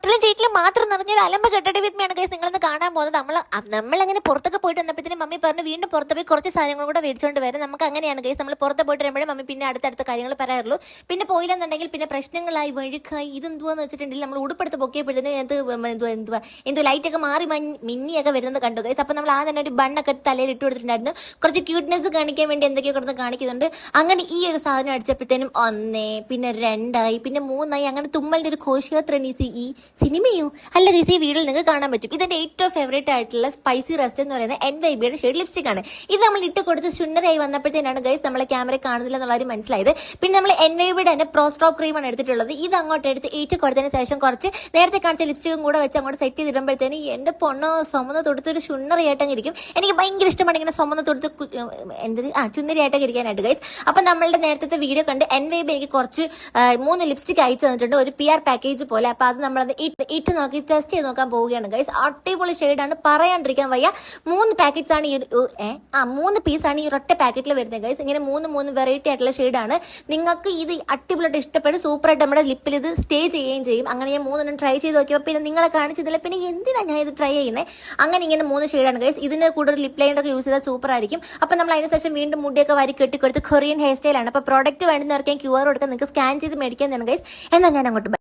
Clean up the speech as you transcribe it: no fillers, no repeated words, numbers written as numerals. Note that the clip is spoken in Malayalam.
ചേട്ടിൽ മാത്രം നിറഞ്ഞൊരു അലമ്പ കെട്ടടി വിത്മയാണ് ഗൈസ് നിങ്ങളൊന്ന് കാണാൻ പോകുന്നത്. നമ്മളങ്ങനെ പുറത്തൊക്കെ പോയിട്ട് വന്നപ്പോഴത്തേനും മമ്മി പറഞ്ഞു വീണ്ടും പുറത്ത് പോയി കുറച്ച് സാധനങ്ങൾ കൂടെ മേടിച്ചുകൊണ്ട് വരും. നമുക്ക് അങ്ങനെയാണ് ഗൈസ്, നമ്മൾ പുറത്ത് പോയിട്ട് വരുമ്പോഴേ മമ്മി പിന്നെ അടുത്തടുത്ത കാര്യങ്ങൾ പറയാറുള്ളൂ. പിന്നെ പോയില്ലെന്നുണ്ടെങ്കിൽ പിന്നെ പ്രശ്നങ്ങളായി വഴുക്കായി ഇതെന്തുവാന്ന് വെച്ചിട്ടുണ്ടെങ്കിൽ നമ്മൾ ഉടുപ്പെടുത്ത് പൊക്കിയപ്പോഴത്തേനും എന്തോ ലൈറ്റൊക്കെ മാറി മിന്നിയൊക്കെ വരുന്നത് കണ്ടു ഗൈസ്. അപ്പോൾ നമ്മൾ തന്നെ ഒരു ബണ്ണൊക്കെ തലയിൽ ഇട്ട് കൊടുത്തിട്ടുണ്ടായിരുന്നു. കുറച്ച് ക്യൂട്ട്നെസ് കാണിക്കാൻ വേണ്ടി എന്തൊക്കെയോ കിടന്ന് കാണിക്കുന്നുണ്ട്. അങ്ങനെ ഈ ഒരു സാധനം അടിച്ചപ്പോഴത്തേനും 1, പിന്നെ 2 പിന്നെ 3 അങ്ങനെ തുമ്മലിൻ്റെ ഒരു ഘോഷയാത്രനീസി ഈ സിനിമയോ അല്ല ഗൈസ്, ഈ വീഡിയോയിൽ നിങ്ങൾക്ക് കാണാൻ പറ്റും. ഇതിന്റെ ഏറ്റവും ഫേവറേറ്റ് ആയിട്ടുള്ള സ്പൈസി റസ്റ്റ് എന്ന് പറയുന്നത് NYBയുടെ ഷെയ്ഡ് ലിപ്സ്റ്റിക് ആണ്. ഇത് നമ്മൾ ഇട്ട് കൊടുത്ത് ചുന്നരായി വന്നപ്പോഴത്തേനാണ് ഗൈസ് നമ്മളെ ക്യാമറ കാണുന്നില്ല എന്നുള്ളവർ മനസ്സിലായത്. പിന്നെ നമ്മൾ NYBയുടെ തന്നെ പ്രോസ്ട്രോപ്പ് ക്രീമാണ് എടുത്തിട്ടുള്ളത്. ഇത് അങ്ങോട്ട് എടുത്ത് ഏറ്റ് കൊടുത്തതിന് ശേഷം കുറച്ച് നേരത്തെ കാണിച്ച ലിപ്സ്റ്റിക്കും കൂടെ വെച്ച് അങ്ങോട്ട് സെറ്റ് ചെയ്തിടുമ്പോഴത്തേന് എന്റെ പൊണ്ണോ ചുമന്ന് തൊടുത്തൊരു ചുന്നറിയായിട്ടങ്ങ് ഇരിക്കും. എനിക്ക് ഭയങ്കര ഇഷ്ടമാണ് ഇങ്ങനെ ചുമന്ന് തൊടുത്ത് ചുന്നരിയായിട്ടൊക്കെ ഇരിക്കാനായിട്ട് ഗൈസ്. അപ്പൊ നമ്മളുടെ നേരത്തെ വീഡിയോ കണ്ട് NYB എനിക്ക് കുറച്ച് 3 ലിപ്സ്റ്റിക് അയച്ചു തന്നിട്ടുണ്ട്, ഒരു PR പാക്കേജ് പോലെ. അപ്പൊ അത് നമ്മളത് ഇട്ട് നോക്കി ടെസ്റ്റ് ചെയ്ത് നോക്കാൻ പോവുകയാണ് ഗൈസ്. അടിപൊളി ഷെയ്ഡാണ്, പറയാണ്ടിരിക്കാൻ വയ്യ. 3 പാക്കറ്റ്സ് ആണ് ഈ 3 പീസാണ് ഈ ഒറ്റ പാക്കറ്റിൽ വരുന്നത് ഗൈസ്. ഇങ്ങനെ 3 വെറൈറ്റി ആയിട്ടുള്ള ഷെയ്ഡാണ്. നിങ്ങൾക്ക് ഇത് അടിപൊളിയായിട്ട് ഇഷ്ടപ്പെട്ട് സൂപ്പറായിട്ട് നമ്മുടെ ലിപ്പിൽ ഇത് സ്റ്റേ ചെയ്യുകയും ചെയ്യും. അങ്ങനെ ഞാൻ 3 ട്രൈ ചെയ്ത് നോക്കിയപ്പോൾ പിന്നെ നിങ്ങളെ കാണിച്ചതില്ല, പിന്നെ എന്തിനാണ് ഞാൻ ഇത് ട്രൈ ചെയ്യുന്നത്. അങ്ങനെ ഇങ്ങനെ 3 ഷെയ്ഡാണ് ഗൈസ്. ഇതിന് കൂടുതൽ ലിപ് ലൈനറൊക്കെ യൂസ് ചെയ്താൽ സൂപ്പർ ആയിരിക്കും. അപ്പം നമ്മൾ അതിന് ശേഷം വീണ്ടും മുടിയൊക്കെ വരി കെട്ടിക്കൊടുത്ത് കൊറിയൻ ഹെയർ സ്റ്റൈലാണ്. അപ്പോൾ പ്രോഡക്റ്റ് വേണ്ടുന്നവർക്ക് QR കൊടുക്കാൻ നിങ്ങൾക്ക് സ്കാൻ ചെയ്ത് മേടിക്കാൻ തന്നെ ഗൈസ്. എന്നാൽ ഞാൻ അങ്ങോട്ട്